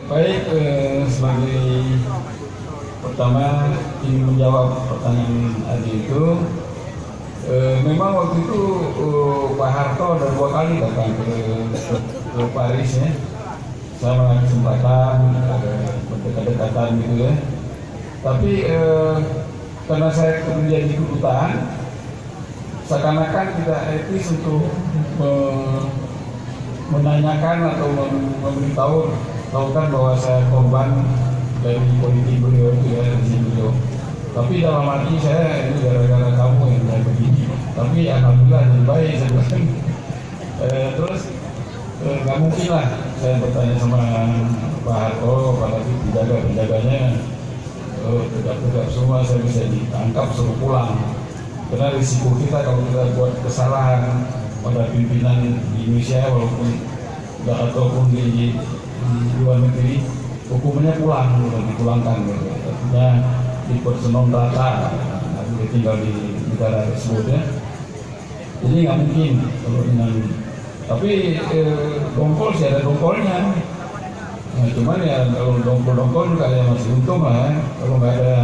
Baik, sebagai pertama ingin menjawab pertanyaan Adi itu. Memang waktu itu Pak Harto ada 2 kali datang ke Paris ya. Saya mengambil kesempatan, berdekat-dekatan gitu ya. Tapi karena saya kerja di kedutaan, seakan-akan tidak etis untuk menanyakan atau memberitahukan bahwa saya korban dari politik beliau itu ya, di beliau. Tapi dalam arti saya ini gara-gara kamu yang kayak begini. Tapi alhamdulillah lebih baik saya bilang. Terus nggak mungkin lah saya bertanya sama Pak Harto, apalagi penjaganya tegap-tegap semua saya bisa ditangkap suruh pulang. Karena risiko kita kalau kita buat kesalahan pada pimpinan di Indonesia walaupun ataupun di luar negeri, hukumnya pulang, dipulangkan gitu. Artinya dipersenon rata, dia tinggal di negara tersebut ya. Jadi nggak mungkin kalau dengan, tapi dongkol sih ada dongkolnya. Nah, cuman ya kalau dongkol juga ya masih untung lah. Kalau nggak ada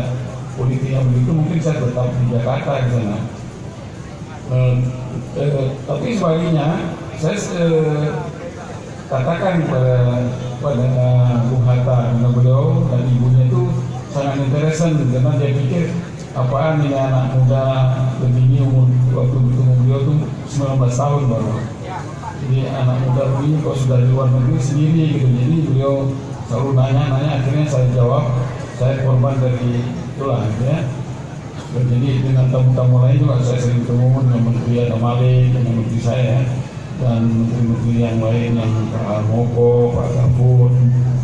politik yang begitu mungkin saya tetap di Jakarta di sana. Tapi sebaliknya saya katakan pada Bung Hatta, karena beliau dan ibunya itu sangat interesan karena dia pikir apaan ini anak muda begini waktu bertemu beliau tuh 19 tahun baru. Jadi anak muda begini kok sudah di luar negeri sendiri gitu. Jadi beliau selalu nanya, akhirnya saya jawab saya korban dari itulah ya. Dan jadi dengan tamu-tamu lain juga saya sering ketemu dengan Menteri Adamali, dengan Menteri saya dan menteri-menteri yang lain yang Pak Moko, Pak Gafur,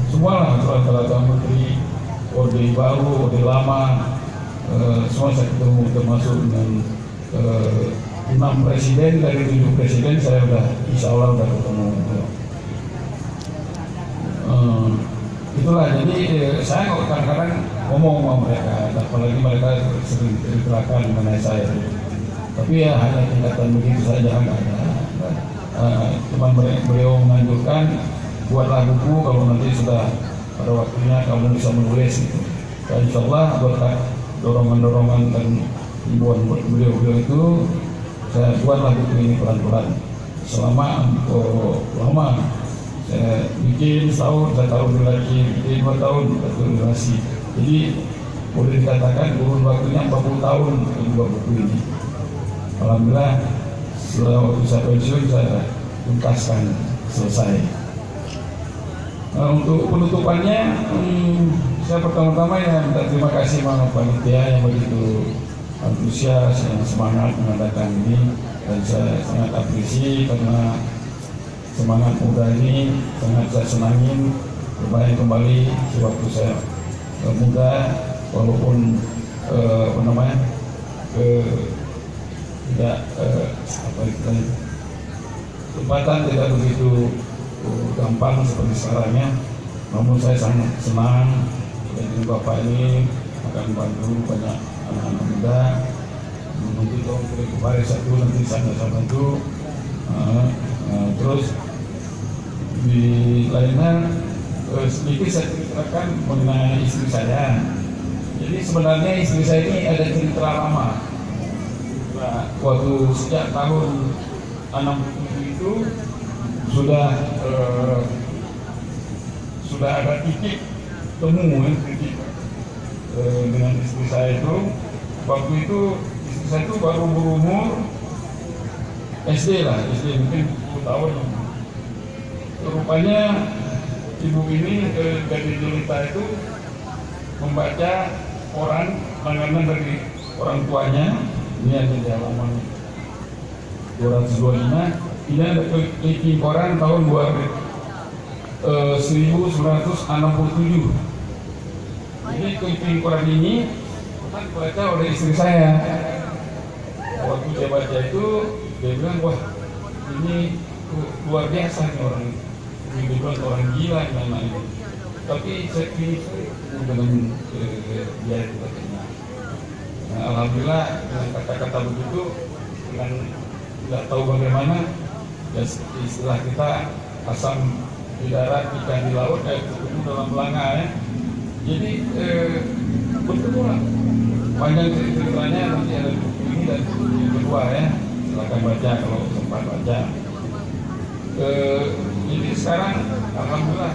semua lah rata-rata menteri orde baru, orde lama, semua saya ketemu, termasuk dengan 6 presiden dari 7 presiden saya udah insya Allah udah ketemu. Itulah jadi saya kadang-kadang ngomong sama mereka, apalagi mereka sering ceritakan mengenai saya. Tapi ya hanya tingkatan begitu saja, nggak ada. Cuma beliau menganjurkan buatlah buku kalau nanti sudah pada waktunya kamu bisa menulis gitu. Dan insya Allah berkat dorongan-dorongan dan himbauan beliau itu saya buatlah buku ini pelan-pelan selama lama. Saya bikin setahun, saya taruh lagi, bikin 2 tahun, satu durasi. Jadi boleh dikatakan kurun waktunya 40 tahun untuk buat buku ini. Alhamdulillah setelah waktu saya pensiun saya tuntaskan, selesai. Untuk penutupannya, saya pertama-tama ya minta terima kasih sama panitia yang begitu antusias, yang semangat mengadakan ini, dan saya sangat apresiasi karena semangat muda ini sangat saya senangin kembali sewaktu saya muda, walaupun tidak kesempatan tidak begitu gampang seperti sekarangnya, namun saya sangat senang dan Bapak ini akan bantu banyak anak-anak muda. Nanti kalau ke Paris satu nanti saya bantu. Terus di lainnya sedikit saya ceritakan mengenai istri saya. Jadi sebenarnya istri saya ini ada cerita lama. Waktu sejak tahun 67 itu sudah ada titik temu titik dengan istri saya itu. Waktu itu istri saya itu baru berumur SD mungkin 10 tahun. Rupanya ibu ini dari cerita itu membaca koran langganan dari orang tuanya. Ini ada di halaman 225. Ini ada clipping koran tahun 1967. Jadi clipping koran ini dibaca oleh istri saya. Waktu dia baca itu dia bilang, wah ini luar biasa nih orang ini. Dia bilang orang gila memang ini. Tapi saya pilih dengan dia itu katanya. Nah, alhamdulillah dengan kata-kata begitu, dengan tidak tahu bagaimana, ya istilah kita asam di darat, ikan di laut, ketemu dalam belanga ya. Jadi bertemu lah. Panjang ceritanya nanti ada buku ini dan buku yang kedua ya. Silakan baca kalau sempat baca. Jadi sekarang alhamdulillah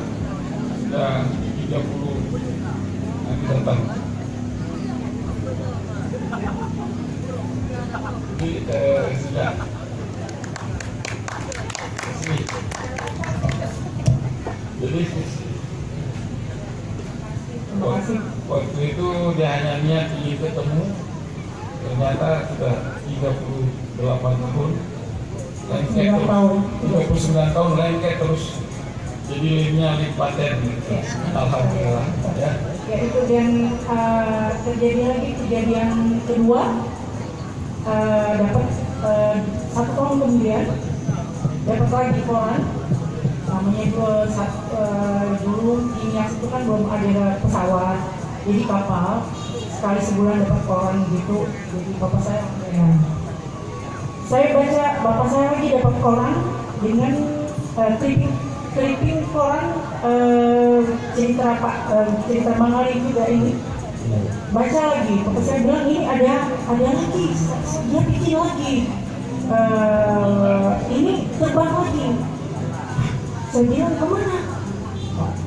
sudah 30 nanti datang. Jadi sudah jadi waktu itu dia hanya niat ingin ketemu, ternyata sudah 38 tahun, lengket terus, 39 tahun lengket terus, jadi linknya link paten, alhamdulillah ya. Ya itu yang terjadi lagi, kejadian kedua, dapat 1 tahun kemudian dapat lagi koran. Namanya itu dulu Inyas itu kan belum ada pesawat, jadi kapal, sekali sebulan dapat koran gitu. Jadi bapak saya baca, bapak saya lagi dapat koran dengan clipping koran, cerita Mangali juga ini. Baca lagi, bapak saya bilang ini ada lagi, dia bikin lagi, ini terbang lagi. Saya bilang kemana?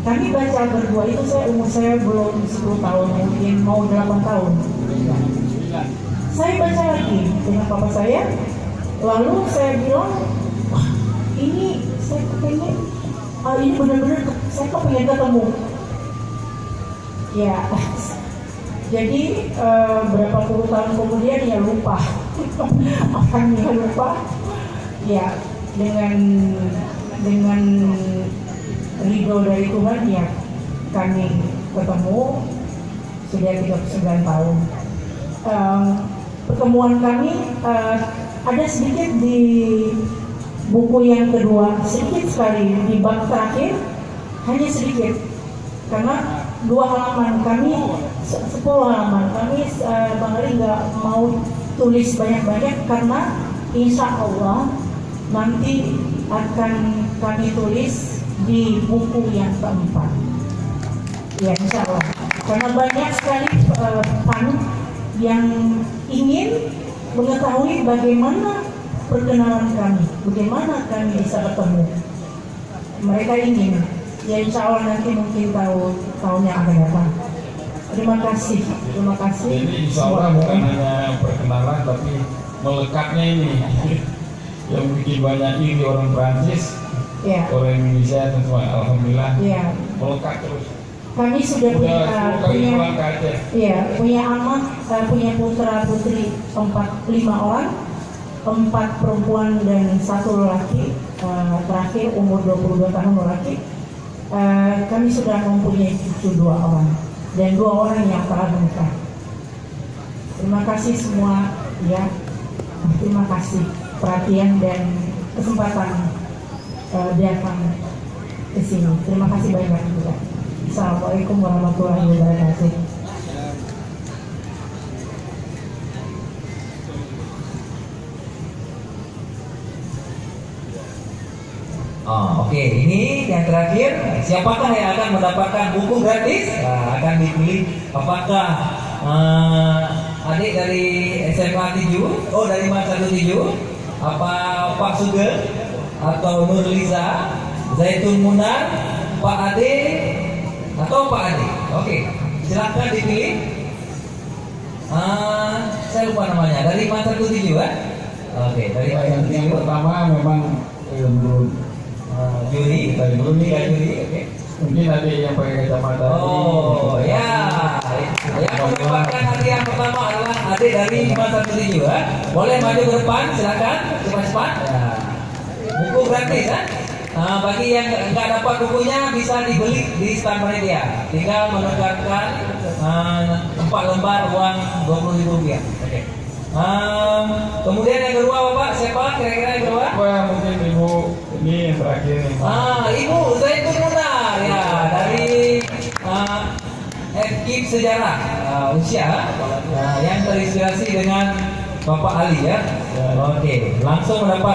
Kami baca berdua itu, umur saya belum 10 tahun, mungkin mau 8 tahun. Saya baca lagi dengan papa saya, lalu saya bilang, wah ini saya pengen, ini benar-benar saya pengen ketemu. Ya, jadi berapa puluh tahun kemudian ya lupa, akannya lupa. Ya, dengan ridho dari Tuhan ya kami ketemu sudah 39 tahun. Pertemuan kami ada sedikit di buku yang kedua, sedikit sekali di bab terakhir, hanya sedikit karena 2 halaman, kami 10 halaman, kami Bang Ali nggak mau tulis banyak-banyak karena insya Allah nanti akan kami tulis di buku yang keempat. Ya insya Allah. Karena banyak sekali fan yang ingin mengetahui bagaimana perkenalan kami, bagaimana kami bisa bertemu. Mereka ingin. Ya insya Allah nanti mungkin tahun yang akan datang. Terima kasih. Jadi insya Allah bukan hanya perkenalan tapi melekatnya ini. Yang bikin banyak iri orang Prancis, ya. Orang Indonesia dan semua, alhamdulillah, ya. Melekat terus. Kami sudah punya anak, punya putra putri 5 orang, 4 perempuan dan 1 lelaki. Terakhir umur 22 tahun lelaki. Kami sudah mempunyai cucu 2 orang dan 2 orang yang telah menikah. Terima kasih semua, ya. Terima kasih perhatian dan kesempatan datang ke sini. Terima kasih banyak juga. Assalamualaikum warahmatullahi wabarakatuh. Oke, ini yang terakhir. Siapakah yang akan mendapatkan buku gratis? Akan dipilih. Apakah adik dari SMA 7, dari Masa 7, apa Pak Sugeng atau Nurliza, Zaitun Munar, Pak Ade atau Pak Ade? Oke, silakan dipilih. Saya lupa namanya. Dari Masa 7 kan? Oke, dari Masa 7. Yang pertama memang belum Juri, oke. Mungkin ada yang pakai kacamata. Oh ya, yang mendapatkan hadiah yang pertama adalah adik dari Masa 7 ya. Boleh maju ke depan, silakan cepat-cepat. Ya. Buku gratis kan? Bagi yang nggak dapat bukunya bisa dibeli di stand panitia. Tinggal menukarkan 4 lembar uang Rp20.000. Oke. Kemudian yang kedua Bapak, siapa kira-kira yang kedua? Mungkin Ibu ini yang terakhir nih. Ibu Zaitun Munar ya, dari FKIP Sejarah Usia yang terinspirasi dengan Bapak Ali ya. Oke, langsung mendapat